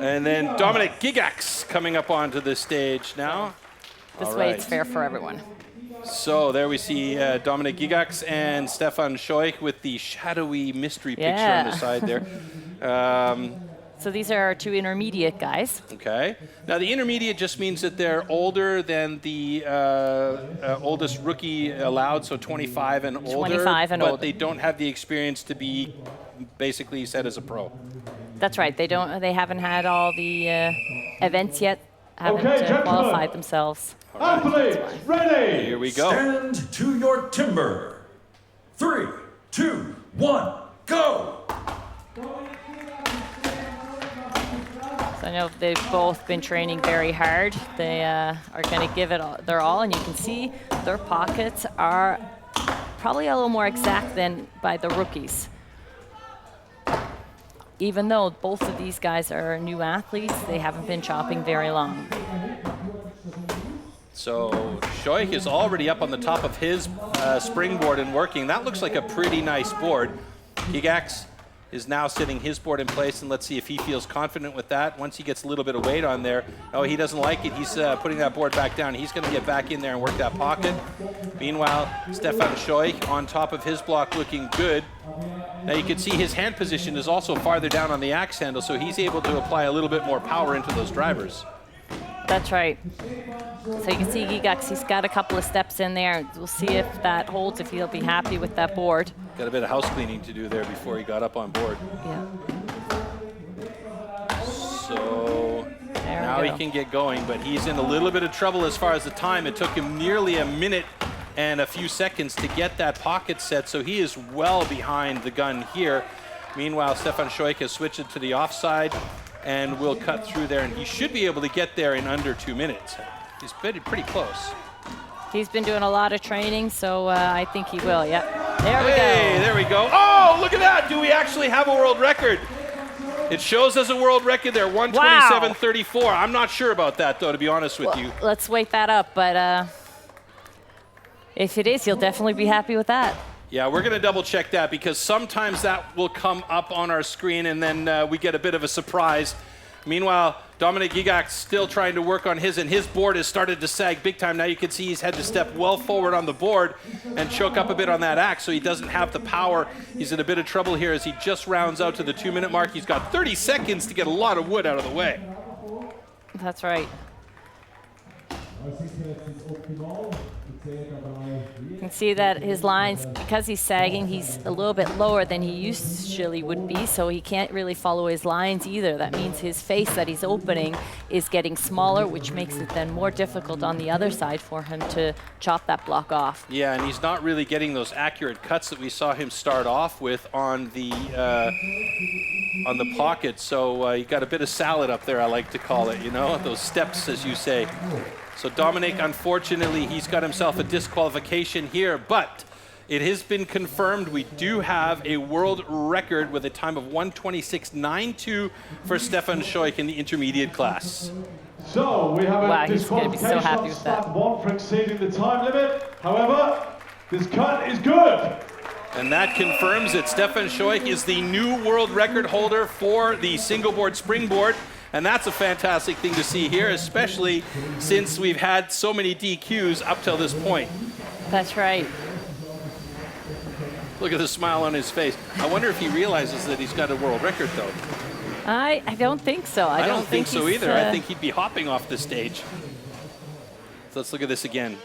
And then Dominik Gygax coming up onto the stage now. This way it's fair for everyone. So there we see Dominik Gygax and Stefan Scheuch with the shadowy mystery picture on the side there. So these are our two intermediate guys. Okay. Now the intermediate just means that they're older than the oldest rookie allowed, so 25 and older. 25 and older. older. But they don't have the experience to be basically set as a pro. That's right. They don't. They haven't had all the events yet. Haven't qualified themselves. Athletes, ready! Here we go. Stand to your timber. 3, 2, 1, go! So I know they've both been training very hard. They are going to give it their all, and you can see their pockets are probably a little more exact than by the rookies. Even though both of these guys are new athletes, they haven't been chopping very long. So Scheuch is already up on the top of his springboard and working. That looks like a pretty nice board. Gygax is now sitting his board in place, and let's see if he feels confident with that. Once he gets a little bit of weight on there, oh, he doesn't like it. He's putting that board back down. He's going to get back in there and work that pocket. Meanwhile, Stefan Scheuch on top of his block looking good. Now you can see his hand position is also farther down on the axe handle, so he's able to apply a little bit more power into those drivers. That's right. So you can see Gygax, he's got a couple of steps in there. We'll see if that holds, if he'll be happy with that board. Got a bit of house cleaning to do there before he got up on board. Yeah. So now he can get going, but he's in a little bit of trouble as far as the time. It took him nearly a minute and a few seconds to get that pocket set, so he is well behind the gun here. Meanwhile, Stefan Scheuch has switched it to the offside and will cut through there, and he should be able to get there in under 2 minutes. He's pretty close. He's been doing a lot of training, so I think he will. Yep. There we go. Hey, there we go. Oh, look at that. Do we actually have a world record? It shows as a world record there, 127.34. Wow. I'm not sure about that, though, to be honest with you. Let's wait that up, but if it is, he'll definitely be happy with that. Yeah, we're going to double check that because sometimes that will come up on our screen and then we get a bit of a surprise. Meanwhile, Dominik Gygax still trying to work on his, and his board has started to sag big time. Now you can see he's had to step well forward on the board and choke up a bit on that axe, so he doesn't have the power. He's in a bit of trouble here as he just rounds out to the 2-minute mark. He's got 30 seconds to get a lot of wood out of the way. That's right. You can see that his lines, because he's sagging, he's a little bit lower than he usually would be, so he can't really follow his lines either. That means his face that he's opening is getting smaller, which makes it then more difficult on the other side for him to chop that block off. Yeah, and he's not really getting those accurate cuts that we saw him start off with on the pocket, so you got a bit of salad up there, I like to call it, you know, those steps, as you say. So Dominik, unfortunately, he's got himself a disqualification here, but it has been confirmed we do have a world record with a time of 126.92 for Stefan Scheuch in the intermediate class. So we have a he's going to be so happy with that. One for exceeding the time limit. However, this cut is good. And that confirms that Stefan Scheuch is the new world record holder for the single board springboard. And that's a fantastic thing to see here, especially since we've had so many DQs up till this point. That's right. Look at the smile on his face. I wonder if he realizes that he's got a world record, though. I don't think so. I don't think so either. I think he'd be hopping off the stage. So let's look at this again.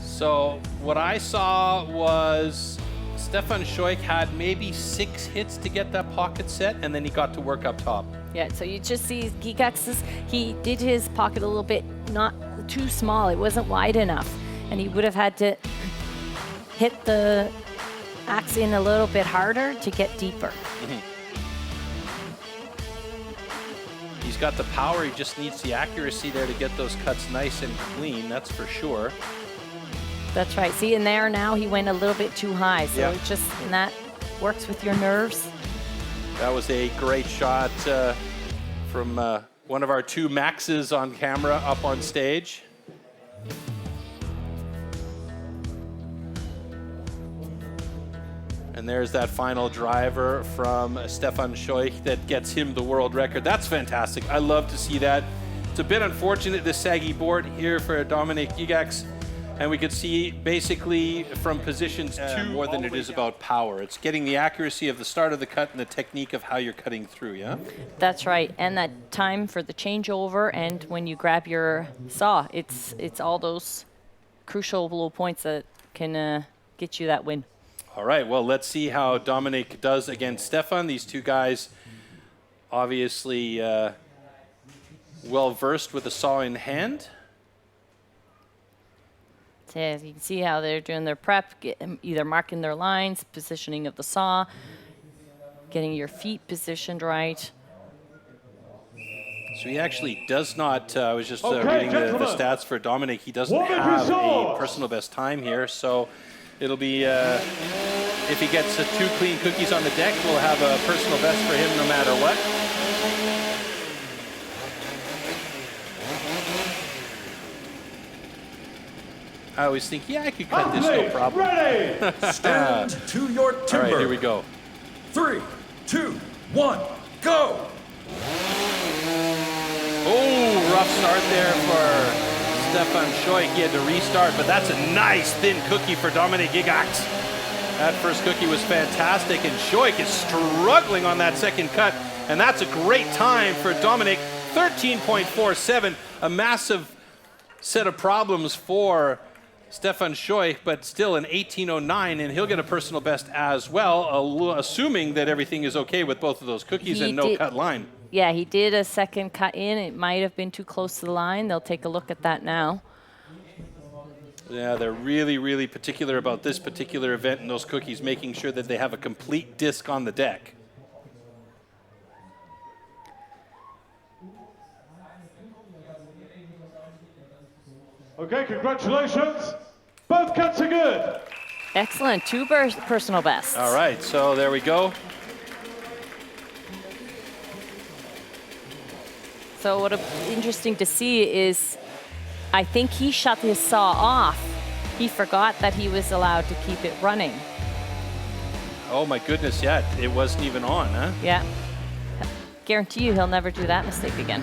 So what I saw was Stefan Scheuch had maybe 6 hits to get that pocket set, and then he got to work up top. Yeah, so you just see Gygax's, he did his pocket a little bit not too small. It wasn't wide enough, and he would have had to hit the axe in a little bit harder to get deeper. Mm-hmm. He's got the power, he just needs the accuracy there to get those cuts nice and clean, that's for sure. That's right. See, in there now he went a little bit too high, so yeah. it just, and that works with your nerves. That was a great shot from one of our 2 Maxes on camera up on stage. And there's that final driver from Stefan Scheuch that gets him the world record. That's fantastic. I love to see that. It's a bit unfortunate, this saggy board here for Dominik Gygax. And we could see basically from positions more than it is about power. It's getting the accuracy of the start of the cut and the technique of how you're cutting through, yeah? That's right. And that time for the changeover and when you grab your saw, it's all those crucial little points that can get you that win. All right, well, let's see how Dominik does against Stefan. These two guys obviously well-versed with a saw in hand. So as you can see how they're doing their prep, either marking their lines, positioning of the saw, getting your feet positioned right. So he actually does not, I was just reading the stats for Dominik, he doesn't have a personal best time here, so it'll be, if he gets 2 clean cookies on the deck, we'll have a personal best for him no matter what. I always think, yeah, I could cut this, no problem. Stand to your timber. All right, here we go. 3, 2, 1, go! Oh, rough start there for Stefan Scheuch. He had to restart, but that's a nice thin cookie for Dominik Gygax. That first cookie was fantastic, and Scheuch is struggling on that second cut, and that's a great time for Dominik. 13.47, a massive set of problems for Stefan Scheuch, but still an 18:09, and he'll get a personal best as well, assuming that everything is okay with both of those cookies and no cut line. Yeah, he did a second cut in. It might have been too close to the line. They'll take a look at that now. Yeah, they're really, really particular about this particular event and those cookies, making sure that they have a complete disc on the deck. Okay, congratulations. Both cuts are good. Excellent, 2 personal bests. All right, so there we go. So what's interesting to see is, I think he shut his saw off. He forgot that he was allowed to keep it running. Oh my goodness, yeah, it wasn't even on, huh? Yeah. Guarantee you he'll never do that mistake again.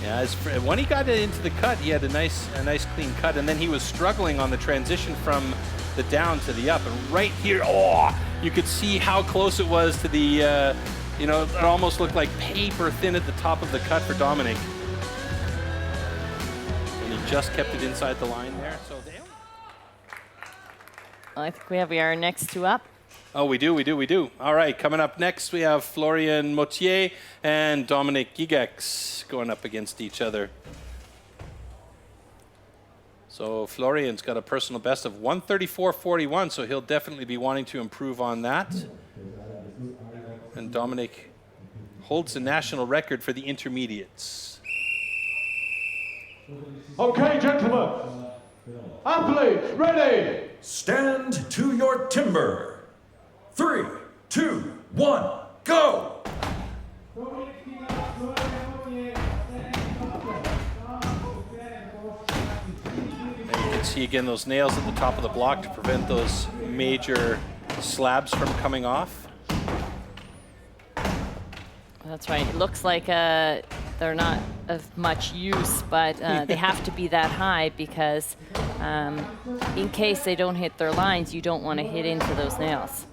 Yeah, when he got it into the cut, he had a nice clean cut, and then he was struggling on the transition from the down to the up. And right here, oh, you could see how close it was to the, you know, it almost looked like paper thin at the top of the cut for Dominik. And he just kept it inside the line there. So I think we have our next 2 up. Oh, we do. All right, coming up next, we have Florian Mottier and Dominik Gygax going up against each other. So Florian's got a personal best of 134.41, so he'll definitely be wanting to improve on that. And Dominik holds the national record for the intermediates. Okay, gentlemen. Athletes, ready. Stand to your timber. 3, 2, 1, go! And you can see again those nails at the top of the block to prevent those major slabs from coming off. That's right. It looks like they're not of much use, but they have to be that high because in case they don't hit their lines, you don't want to hit into those nails.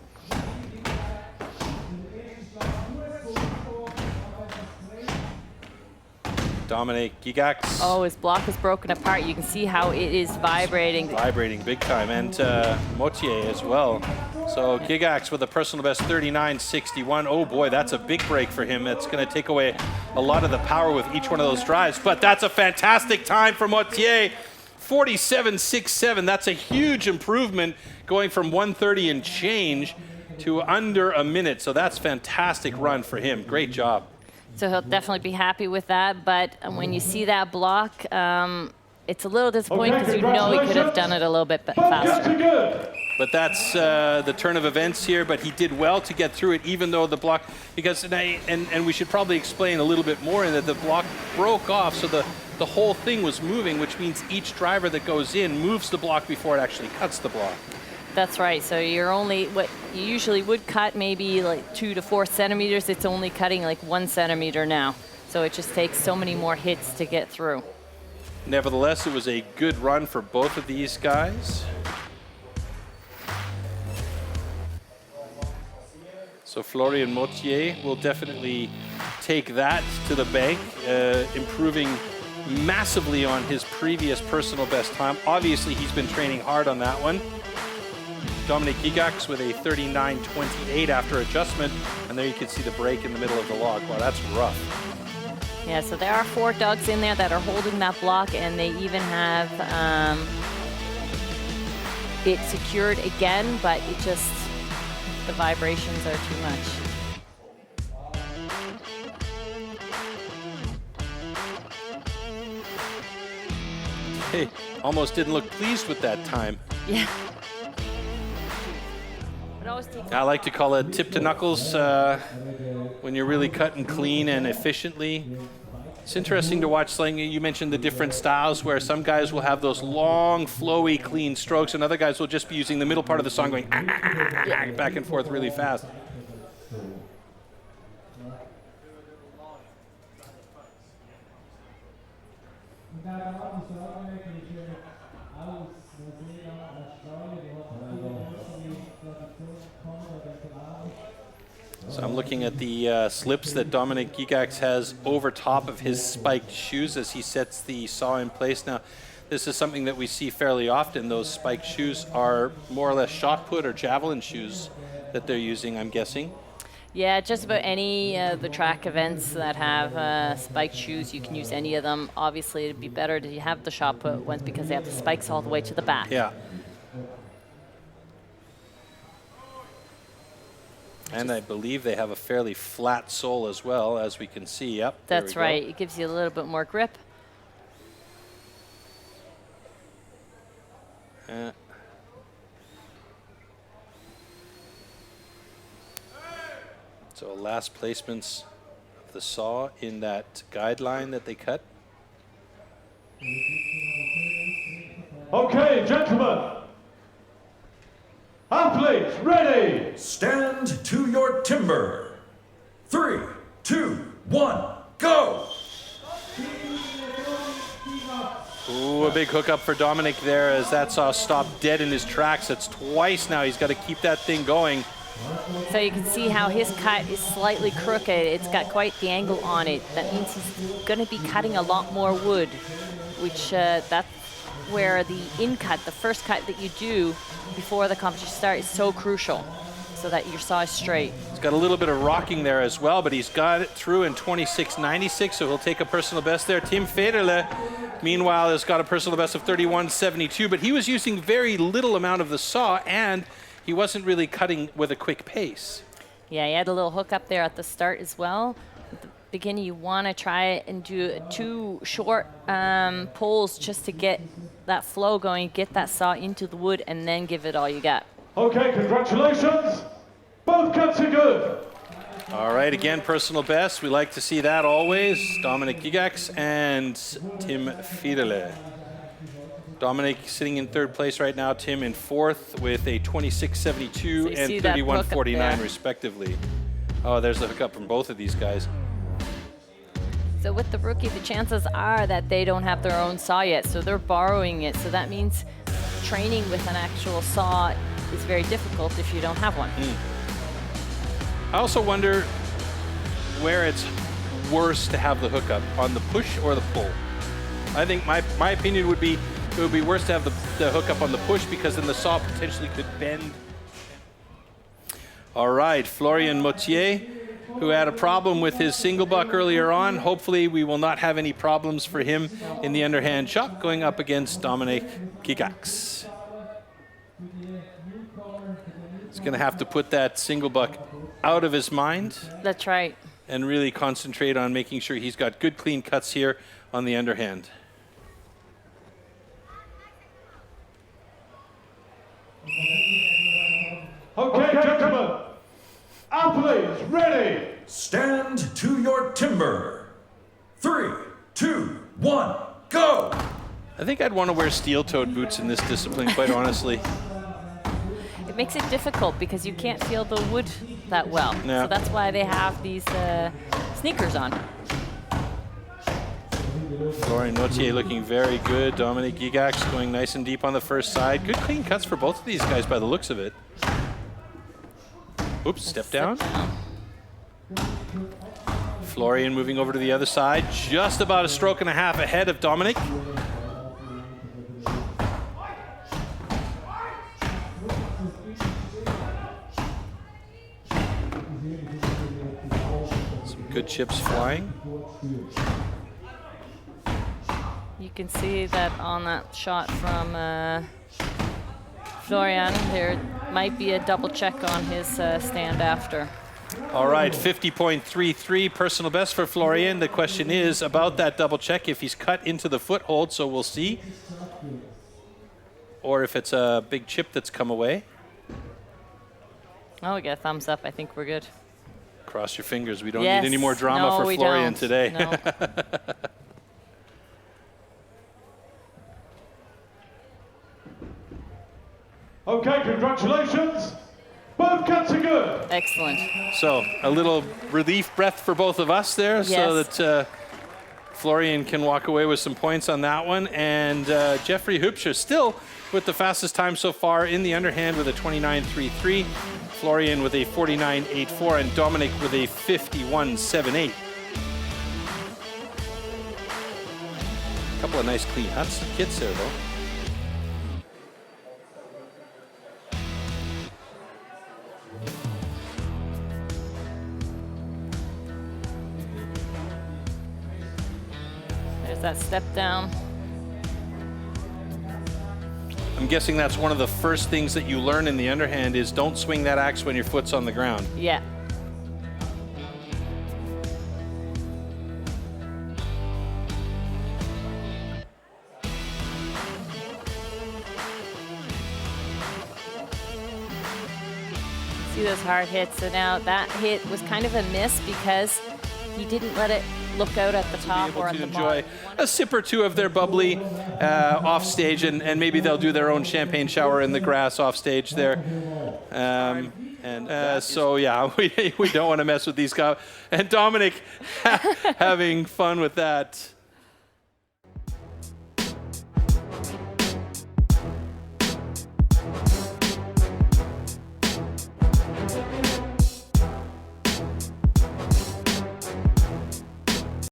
Dominik Gygax. Oh, his block is broken apart. You can see how it is vibrating. Vibrating big time, and Mottier as well. So Gygax with a personal best 39.61. Oh boy, that's a big break for him. It's going to take away a lot of the power with each one of those drives, but that's a fantastic time for Mottier. 47.67. That's a huge improvement going from 130 and change to under a minute. So that's fantastic run for him. Great job. So he'll definitely be happy with that. But when you see that block, it's a little disappointing because you know he could have done it a little bit faster. But that's the turn of events here. But he did well to get through it, even though the block, because, and we should probably explain a little bit more in that the block broke off. So the whole thing was moving, which means each driver that goes in moves the block before it actually cuts the block. That's right. So you're only, what you usually would cut maybe like 2 to 4 centimeters, it's only cutting like 1 centimeter now. So it just takes so many more hits to get through. Nevertheless, it was a good run for both of these guys. So Florian Mottier will definitely take that to the bank, improving massively on his previous personal best time. Obviously, he's been training hard on that one. Dominik Gygax with a 39.28 after adjustment, and there you can see the break in the middle of the log. Wow, that's rough. Yeah, so there are 4 dogs in there that are holding that block, and they even have it secured again, but it just, the vibrations are too much. Hey, almost didn't look pleased with that time. Yeah. I like to call it tip to knuckles when you're really cutting clean and efficiently. It's interesting to watch, like you mentioned the different styles where some guys will have those long, flowy, clean strokes, and other guys will just be using the middle part of the song going back and forth really fast. So I'm looking at the slips that Dominik Gygax has over top of his spiked shoes as he sets the saw in place. Now, this is something that we see fairly often. Those spiked shoes are more or less shot put or javelin shoes that they're using, I'm guessing. Yeah, just about any of the track events that have spiked shoes, you can use any of them. Obviously, it'd be better to have the shot put ones because they have the spikes all the way to the back. Yeah. And I believe they have a fairly flat sole as well, as we can see. Yep. That's right. It gives you a little bit more grip. So last placements of the saw in that guideline that they cut. Okay, gentlemen. Athletes, ready! Stand to your timber. 3, 2, 1, go! Ooh, a big hookup for Dominik there as that saw stopped dead in his tracks. That's twice now. He's got to keep that thing going. So you can see how his cut is slightly crooked. It's got quite the angle on it. That means he's going to be cutting a lot more wood, which that's where the in-cut, the first cut that you do before the competition starts, is so crucial so that your saw is straight. He's got a little bit of rocking there as well, but he's got it through in 26.96, so he'll take a personal best there. Tim Federle, meanwhile, has got a personal best of 31.72, but he was using very little amount of the saw, and he wasn't really cutting with a quick pace. Yeah, he had a little hook up there at the start as well. At the beginning, you want to try and do 2 short pulls just to get that flow going, get that saw into the wood, and then give it all you got. Okay, congratulations. Both cuts are good. All right, again, personal best. We like to see that always. Dominik Gygax and Tim Federle. Dominik sitting in 3rd place right now, Tim in 4th with a 26.72 and 31.49 respectively. Oh, there's the hookup from both of these guys. So with the rookie, the chances are that they don't have their own saw yet, so they're borrowing it. So that means training with an actual saw is very difficult if you don't have one. I also wonder where it's worse to have the hookup, on the push or the pull. I think my opinion would be it would be worse to have the hookup on the push because then the saw potentially could bend. All right, Florian Mottier, who had a problem with his single buck earlier on. Hopefully we will not have any problems for him in the underhand chop going up against Dominik Gygax. He's going to have to put that single buck out of his mind. That's right. And really concentrate on making sure he's got good clean cuts here on the underhand. Okay, gentlemen. Athletes, ready! Stand to your timber. 3, 2, 1, go! I think I'd want to wear steel-toed boots in this discipline, quite honestly. it makes it difficult because you can't feel the wood that well. Yeah. So that's why they have these sneakers on. Florian Nautier looking very good. Dominik Gygax going nice and deep on the first side. Good clean cuts for both of these guys by the looks of it. Oops, step down. Florian moving over to the other side, just about a stroke and a half ahead of Dominik. Some good chips flying. You can see that on that shot from Florian, there might be a double check on his stand after. All right, 50.33 personal best for Florian. The question is about that double check, if he's cut into the foothold, so we'll see. Or if it's a big chip that's come away. Oh, we get a thumbs up. I think we're good. Cross your fingers. We don't Yes. need any more drama No, for we Florian don't. today. No. Okay, congratulations. Both cuts are good. Excellent. So a little relief breath for both of us there, so Yes. that Florian can walk away with some points on that one. And Jeffrey Hupscher still with the fastest time so far in the underhand with a 29.33. Florian with a 49.84 and Dominik with a 51.78. A couple of nice clean hits there though. There's that step down. I'm guessing that's one of the first things that you learn in the underhand is don't swing that axe when your foot's on the ground. Yeah. See those hard hits. So now that hit was kind of a miss because he didn't let it look out at the top Able or at to the enjoy bottom. a sip or two of their bubbly off stage, and maybe they'll do their own champagne shower in the grass off stage there. So yeah, we don't want to mess with these guys. And Dominik having fun with that.